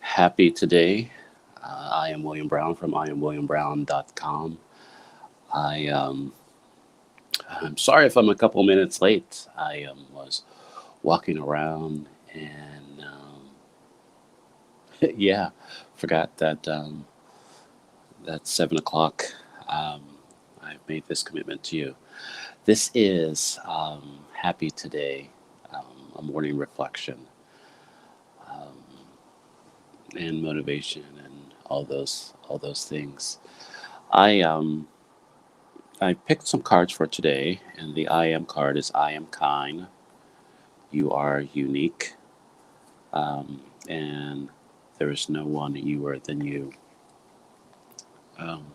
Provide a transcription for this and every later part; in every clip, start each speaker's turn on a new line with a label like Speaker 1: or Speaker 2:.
Speaker 1: Happy today. I am William Brown from IamWilliamBrown.com. I I'm sorry if I'm a couple minutes late. I was walking around and yeah, forgot that that's 7 o'clock. Um, I've made this commitment to you. This is Happy Today, a morning reflection and motivation and all those things. I I picked some cards for today, and the I am card is I am kind, you are unique, and there is no one newer than you. Um,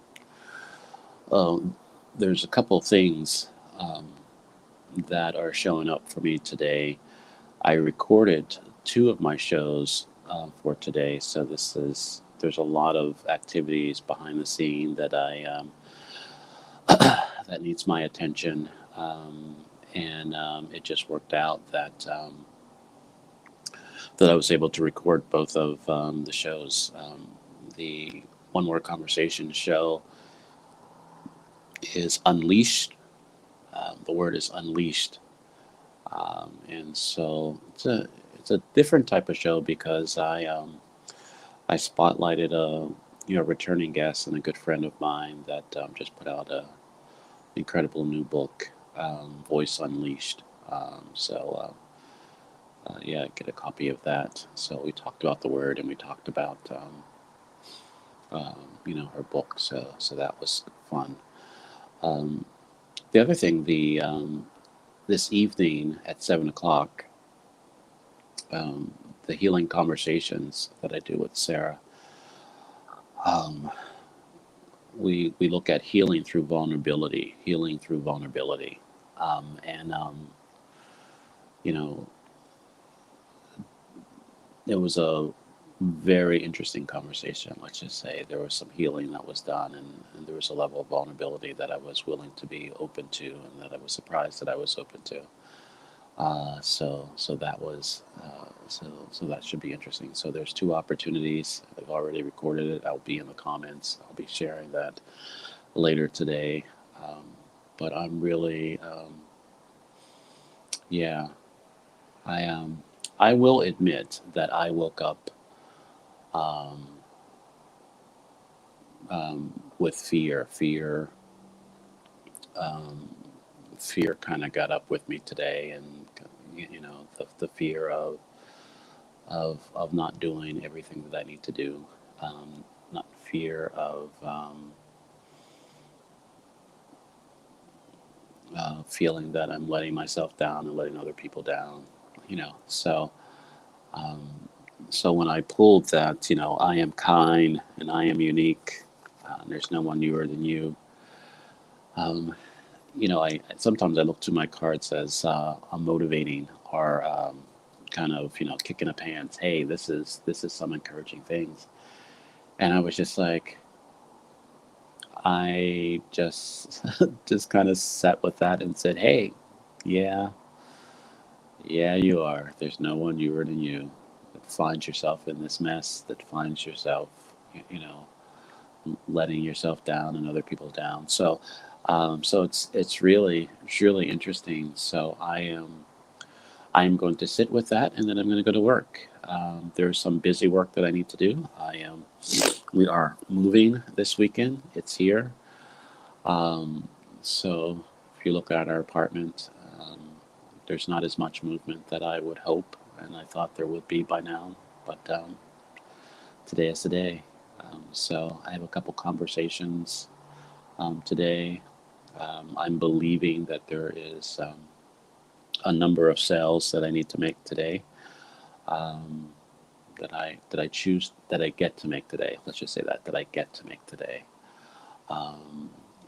Speaker 1: um, there's a couple things um, that are showing up for me today. I recorded two of my shows for today, so there's a lot of activities behind the scene that that needs my attention. And it just worked out that I was able to record both of the shows. The One Word Conversation show is Unleashed. The word is Unleashed, and so it's a different type of show because I spotlighted a returning guest and a good friend of mine that just put out a incredible new book, Voice Unleashed. Yeah, get a copy of that. So we talked about the word, and we talked about her book. So that was fun. Um, the other thing, the this evening at 7 o'clock, um, the healing conversations that I do with Sarah. Um, we look at healing through vulnerability, and you know, it was a very interesting conversation. Let's just say there was some healing that was done, and there was a level of vulnerability that I was willing to be open to, and that I was surprised that I was open to. So that was so that should be interesting. So there's two opportunities. I've already recorded it. I'll be in the comments. I'll be sharing that later today. Um, but I'm really yeah. I will admit that I woke up um, with fear. Um, Fear kind of got up with me today, and the fear of not doing everything that I need to do, not fear of feeling that I'm letting myself down and letting other people down, So, um, so when I pulled that, I am kind and I am unique, and there's no one newer than you. Um, I sometimes I look to my cards as a motivating or kind of kicking the pants. Hey, this is some encouraging things, and I was just like, I just just kind of sat with that and said, hey, yeah, yeah, you are. There's no one newer than you that finds yourself in this mess, that finds yourself, you know, letting yourself down and other people down. So it's really interesting. So I am going to sit with that, and then I'm going to go to work. There's some busy work that I need to do. We are moving this weekend. It's here. Um, so if you look at our apartment, there's not as much movement that I would hope, and I thought there would be by now. But today is the day. So I have a couple conversations today. I'm believing that there is a number of sales that I need to make today. Um, that I choose that I get to make today. Let's just say that I get to make today,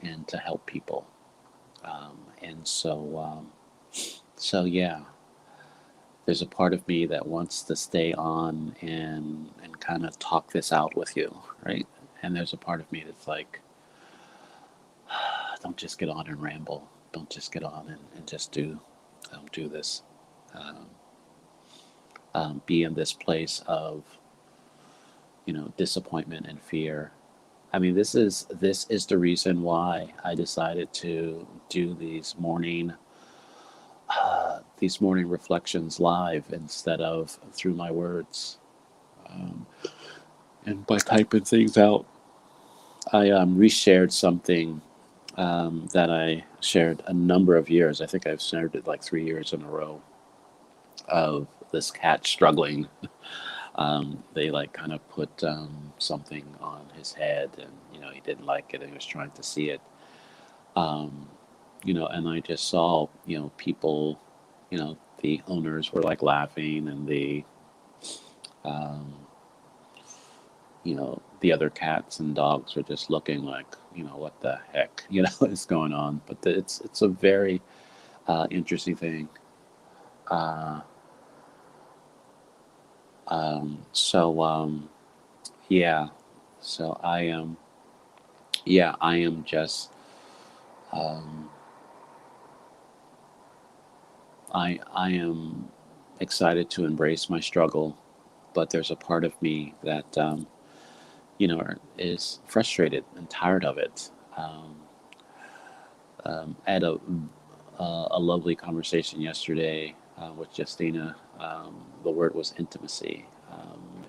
Speaker 1: and to help people. And so yeah, there's a part of me that wants to stay on and kind of talk this out with you, right? And there's a part of me that's like, don't just get on and ramble. Don't just get on and just do this. Um, be in this place of disappointment and fear. I mean, this is the reason why I decided to do these morning reflections live instead of through my words. Um, and by typing things out, I reshared something that I shared a number of years. I think I've shared it like 3 years in a row of this cat struggling. They like kind of put something on his head, and he didn't like it, and he was trying to see it. Um, and I just saw people, the owners were like laughing, and um, the other cats and dogs were just looking like, what the heck, is going on. But it's a very interesting thing. Uh, so yeah, so I am just um, I am excited to embrace my struggle, but there's a part of me that is frustrated and tired of it. I had a lovely conversation yesterday with Justina. The word was intimacy,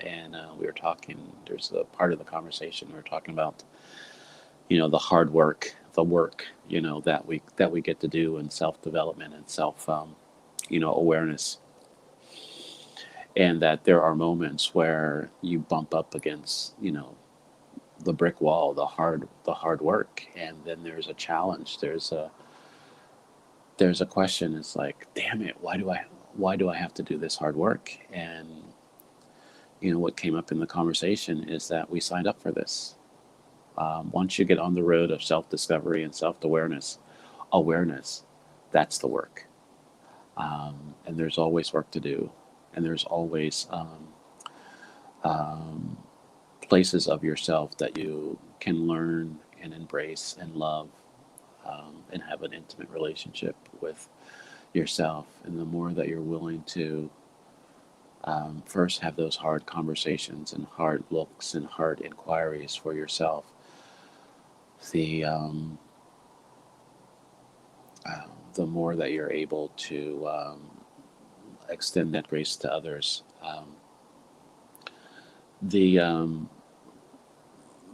Speaker 1: and we were talking. There's a part of the conversation we were talking about, the hard work, the work, that we get to do in self development and self, awareness, and that there are moments where you bump up against, the brick wall, the hard work, and then there's a challenge. There's a question. It's like, damn it, why do I have to do this hard work? And what came up in the conversation is that we signed up for this. Once you get on the road of self-discovery and awareness, that's the work. And there's always work to do, and there's always um, places of yourself that you can learn and embrace and love, and have an intimate relationship with yourself. And the more that you're willing to first have those hard conversations and hard looks and hard inquiries for yourself, the um, the more that you're able to extend that grace to others. The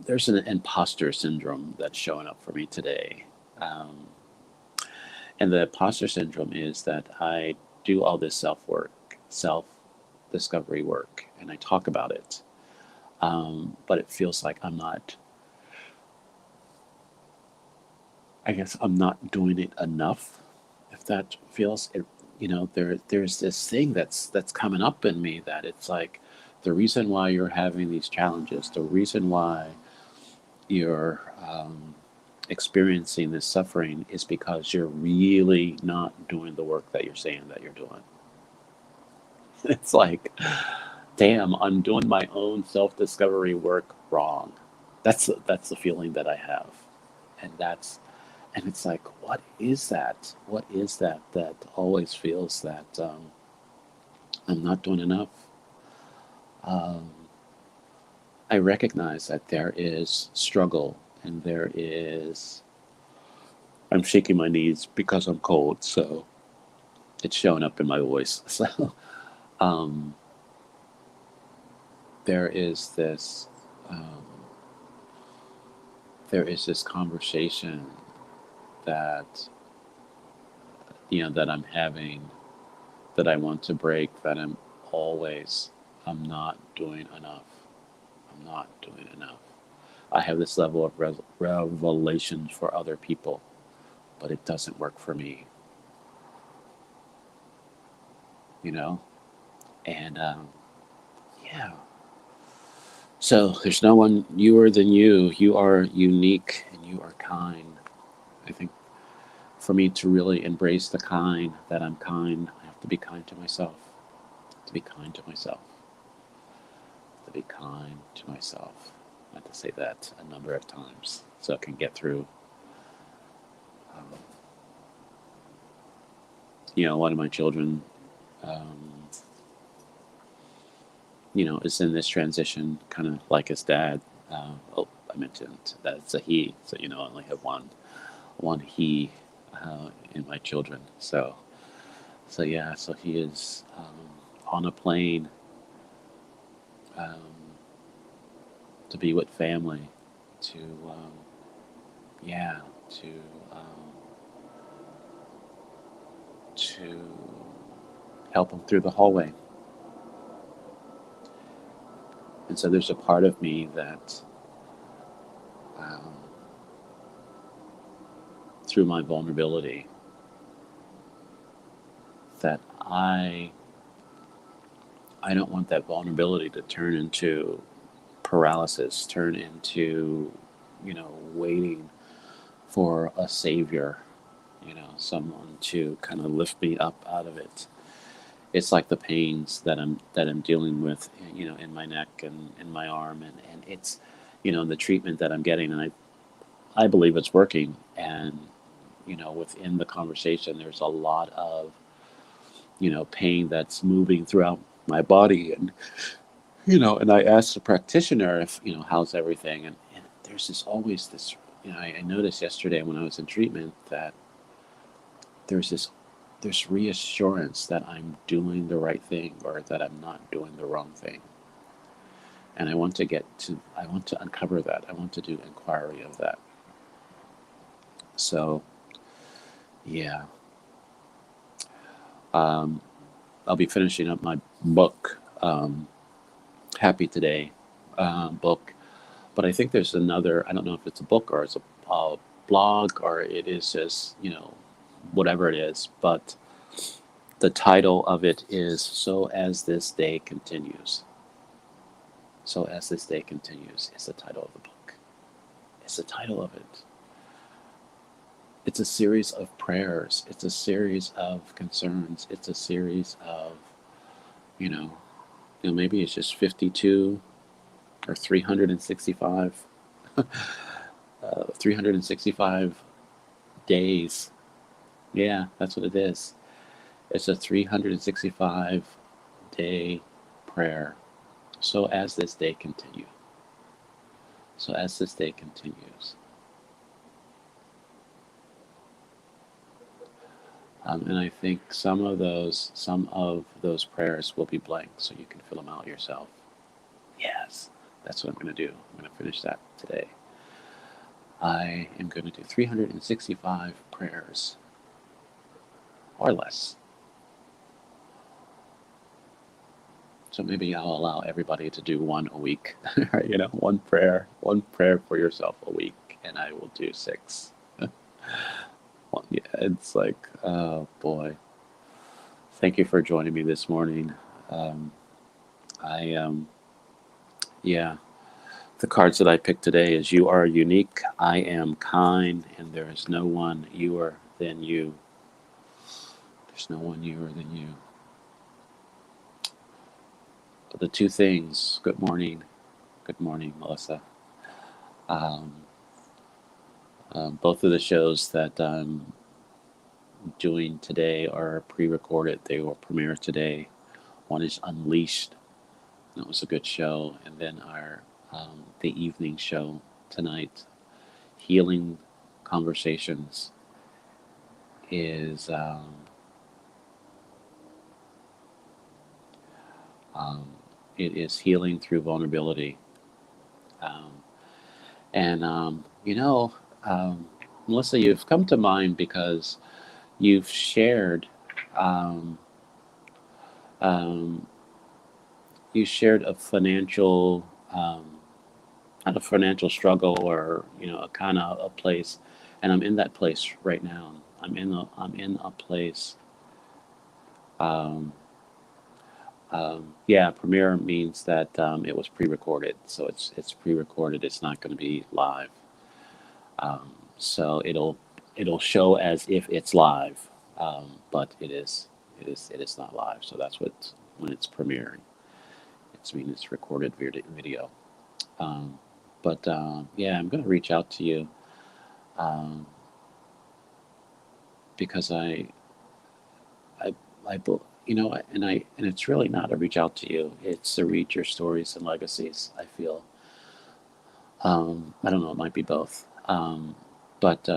Speaker 1: There's an imposter syndrome that's showing up for me today. Um, and the imposter syndrome is that I do all this self discovery work, and I talk about it. But it feels like I guess I'm not doing it enough. If that feels it, there's this thing that's coming up in me that it's like the reason why you're having these challenges, the reason why you're experiencing this suffering is because you're really not doing the work that you're saying that you're doing. It's like, damn, I'm doing my own self-discovery work wrong. That's the feeling that I have, and it's like, what is that? What is that always feels that I'm not doing enough? Um, I recognize that there is struggle, and I'm shaking my knees because I'm cold, so it's showing up in my voice. So um, there is this um, there is this conversation that that I'm having, that I want to break, that I'm not doing enough. I'm not doing enough. I have this level of revelation for other people, but it doesn't work for me, you know? And yeah. So there's no one newer than you. You are unique and you are kind. I think for me to really embrace that I'm kind, I have to be kind to myself. To be kind to myself. To be kind to myself. I have to say that a number of times so I can get through. Um, one of my children, um, is in this transition, kind of like his dad. I mentioned that it's a he, so I only have one he in my children. So yeah, so he is on a plane um, to be with family, to yeah, to um, to help him through the hallway. And so there's a part of me that, um, through my vulnerability, that I don't want that vulnerability to turn into paralysis, turn into, waiting for a savior, someone to kind of lift me up out of it. It's like the pains that I'm dealing with, in my neck and in my arm, and it's, the treatment that I'm getting, and I believe it's working. And within the conversation, there's a lot of pain that's moving throughout my body, and I asked the practitioner if how's everything, and there's always this. I noticed yesterday when I was in treatment that there's this reassurance that I'm doing the right thing or that I'm not doing the wrong thing. And I want to uncover that. I want to do inquiry of that. So, yeah, um, I'll be finishing up my book, Happy Today book. But I think there's another, I don't know if it's a book or it's a blog or it is just, whatever it is. But the title of it is So As This Day Continues. So As This Day Continues is the title of the book. It's the title of it. It's a series of prayers. It's a series of concerns. It's a series of, you know, maybe it's just 52 or 365, 365 days. Yeah, that's what it is. It's a 365-day prayer. So as this day continues. So as this day continues. And I think some of those prayers will be blank, so you can fill them out yourself. Yes, that's what I'm going to do. I'm going to finish that today. I am going to do 365 prayers or less. So maybe I'll allow everybody to do one a week. One prayer for yourself a week, and I will do 6. Yeah, it's like, oh boy. Thank you for joining me this morning. Um, I yeah, the cards that I picked today is you are unique, I am kind, and there is no one youer than you. There's no one youer than you. But the two things, good morning, Melissa. Um, both of the shows that I'm doing today are pre-recorded. They will premiere today. One is Unleashed. That was a good show, and then our the evening show tonight, Healing Conversations, is um, it is healing through vulnerability, um, and Melissa, you've come to mind because you've shared um, um, you shared a financial not a financial struggle or a kind of a place, and I'm in that place right now. I'm in a place. Um, yeah, premiere means that it was pre-recorded, so it's pre-recorded. It's not going to be live, so it'll show as if it's live, but it is not live. So that's what when it's premiering. It's mean it's recorded video. Um, but yeah, I'm going to reach out to you um, because I and it's really not to reach out to you. It's to read your stories and legacies. I feel. I don't know. It might be both. But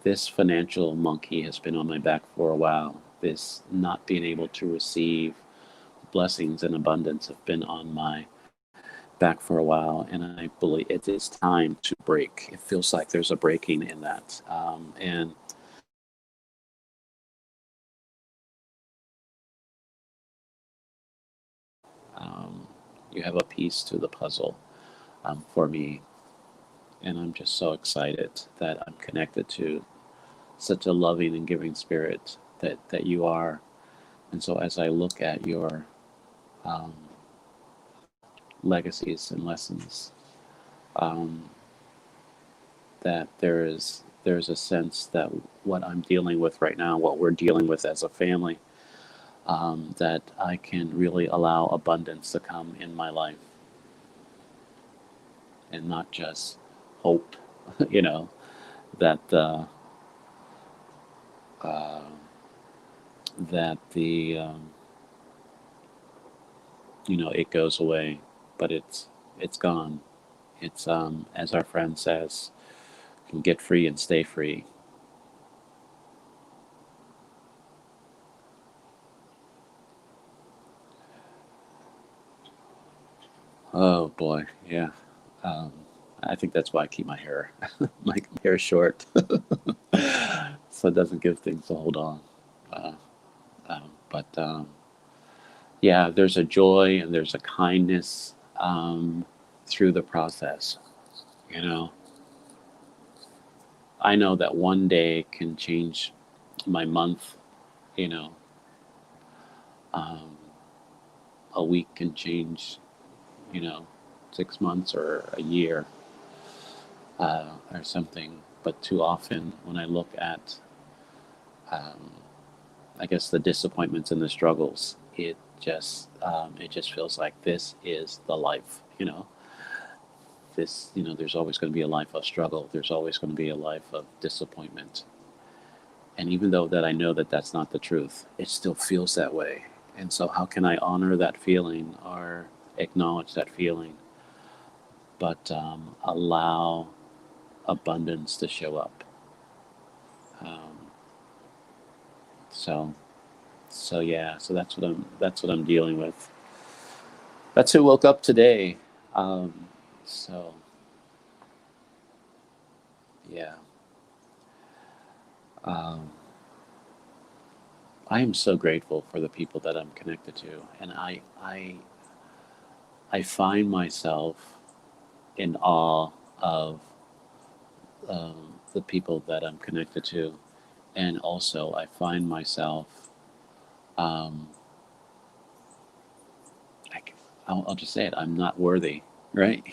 Speaker 1: this financial monkey has been on my back for a while. This not being able to receive blessings and abundance have been on my back for a while, and I believe it is time to break. It feels like there's a breaking in that, and you have a piece to the puzzle for me, and I'm just so excited that I'm connected to such a loving and giving spirit that you are. And so as I look at your um, legacies and lessons, um, that there's a sense that what I'm dealing with right now, what we're dealing with as a family, that I can really allow abundance to come in my life and not just hope, you know, that uh, the it goes away, but it's gone. It's as our friend says, can get free and stay free. Oh boy, yeah. Um, I think that's why I keep my hair my hair short, so it doesn't give things a hold on. Uh, but yeah, there's a joy and there's a kindness through the process. You know, I know that one day can change my month. You know, um, a week can change. 6 months or a year or something. But too often, when I look at, um, I guess, the disappointments and the struggles, it just feels like this is the life. There's always going to be a life of struggle. There's always going to be a life of disappointment. And even though that I know that that's not the truth, it still feels that way. And so, how can I honor that feeling or acknowledge that feeling, but allow abundance to show up? Um, so, so yeah, so that's what I'm dealing with. That's who woke up today. Um, so yeah, um, I am so grateful for the people that I'm connected to, and I find myself in awe of the people that I'm connected to, and also I find myself, um, I, I'll just say it, I'm not worthy, right?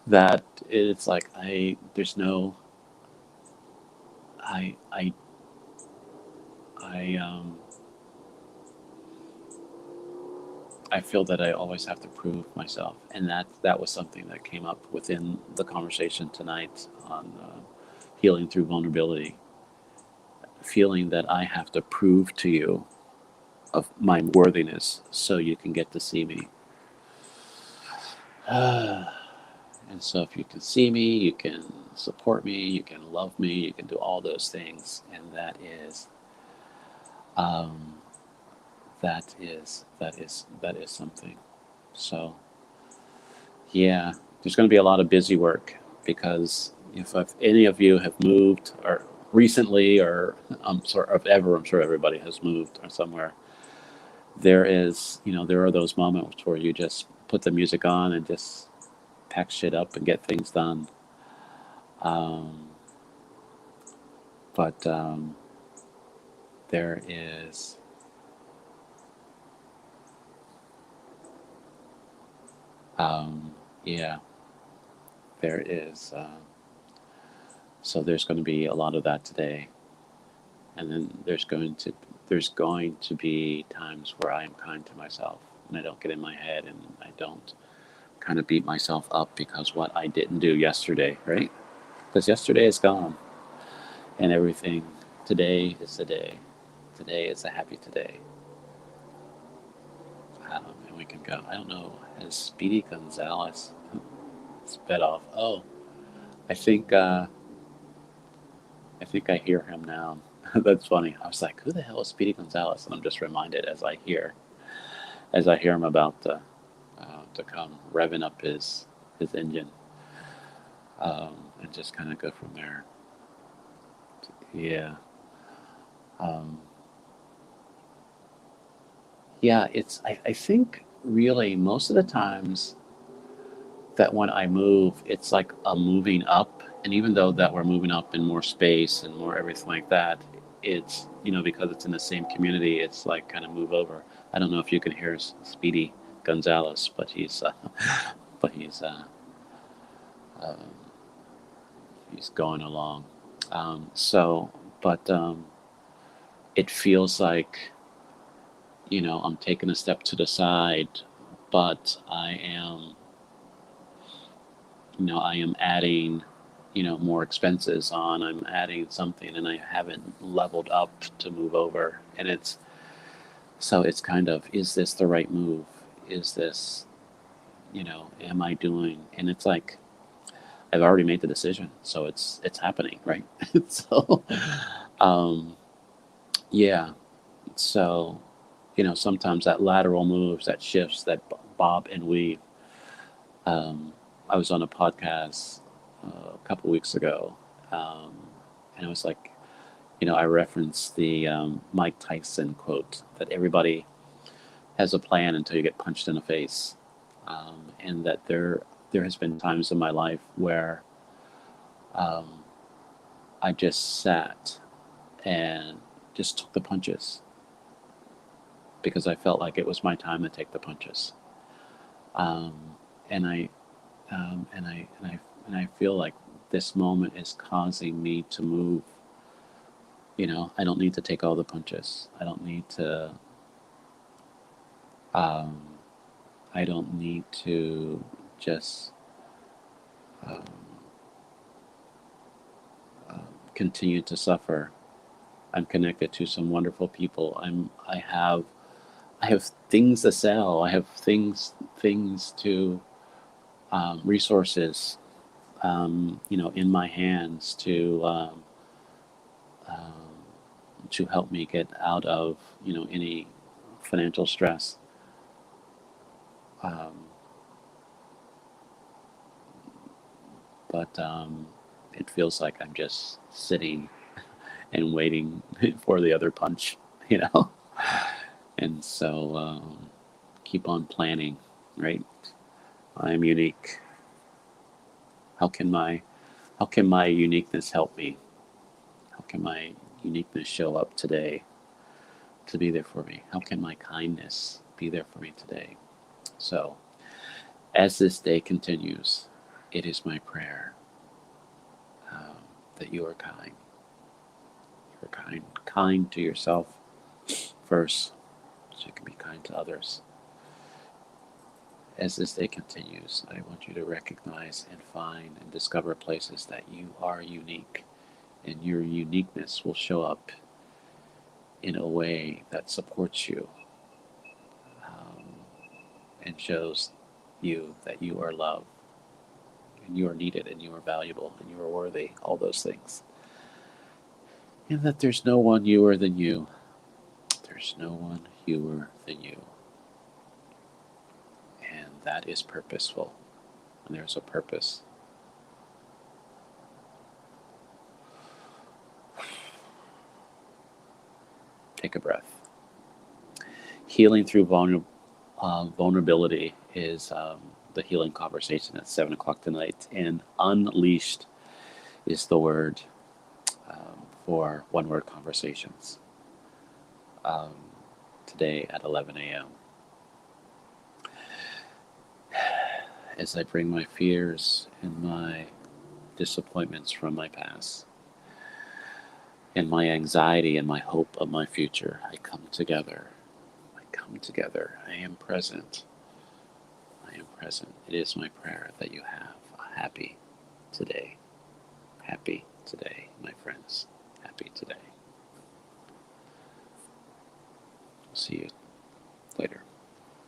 Speaker 1: That it's like there's no, I, I, I feel that I always have to prove myself, and that was something that came up within the conversation tonight on healing through vulnerability. Feeling that I have to prove to you of my worthiness so you can get to see me. And so if you can see me, you can support me, you can love me, you can do all those things, and um, that is something. So yeah, there's going to be a lot of busy work because if any of you have moved or recently or I'm sure everybody has moved or somewhere. There are those moments where you just put the music on and just pack shit up and get things done. Um, but there is, yeah, there is. So there's going to be a lot of that today, and then there's going to be times where I am kind to myself and I don't get in my head and I don't kind of beat myself up because what I didn't do yesterday, right? Because yesterday is gone and everything today is the day. Today is a happy today. And we can go. I don't know. Has Speedy Gonzalez sped off? Oh, I think uh, I think I hear him now. That's funny. I was like, who the hell is Speedy Gonzalez? And I'm just reminded as I hear him about to come revving up his engine, and just kind of go from there. Yeah. Um, yeah, I think really most of the times that when I move, it's like a moving up. And even though that we're moving up in more space and more everything like that, it's, because it's in the same community, it's like kind of move over. I don't know if you can hear Speedy Gonzalez, but but um, he's going along. So, but it feels like, I'm taking a step to the side, but I am adding, more expenses on. I'm adding something, and I haven't leveled up to move over. And it's kind of, is this the right move? Is this, am I doing? And it's like I've already made the decision, so it's happening, right? So, um, yeah. So, sometimes that lateral moves, that shifts, that bob and weave. Um, I was on a podcast a couple weeks ago, um, and it was like, I referenced the Mike Tyson quote that everybody has a plan until you get punched in the face, and that there has been times in my life where um, I just sat and just took the punches because I felt like it was my time to take the punches, um, and I and I feel like this moment is causing me to move. I don't need to take all the punches. Um, I don't need to just um, continue to suffer. I'm connected to some wonderful people. I have things to sell. I have things to resources, in my hands um, to help me get out of any financial stress. Um, but it feels like I'm just sitting and waiting for the other punch, you know. And so keep on planning, right? I am unique. How can my uniqueness help me? How can my uniqueness show up today to be there for me? How can my kindness be there for me today? So as this day continues, it is my prayer um, that you are kind. You're kind to yourself first, so you can be kind to others. As this day continues, I want you to recognize and find and discover places that you are unique, and your uniqueness will show up in a way that supports you, um, and shows you that you are loved, and you are needed, and you are valuable, and you are worthy, all those things. And that there's no one newer than you. There's no one fewer than you. And that is purposeful. And there's a purpose. Take a breath. Healing through vulnerability is the healing conversation at 7 o'clock tonight. And unleashed is the word for one word conversations um, today at 11 a.m. As I bring my fears and my disappointments from my past and my anxiety and my hope of my future, I come together. I come together. I am present. I am present. It is my prayer that you have a happy today. Happy today, my friends. Happy today. See you later.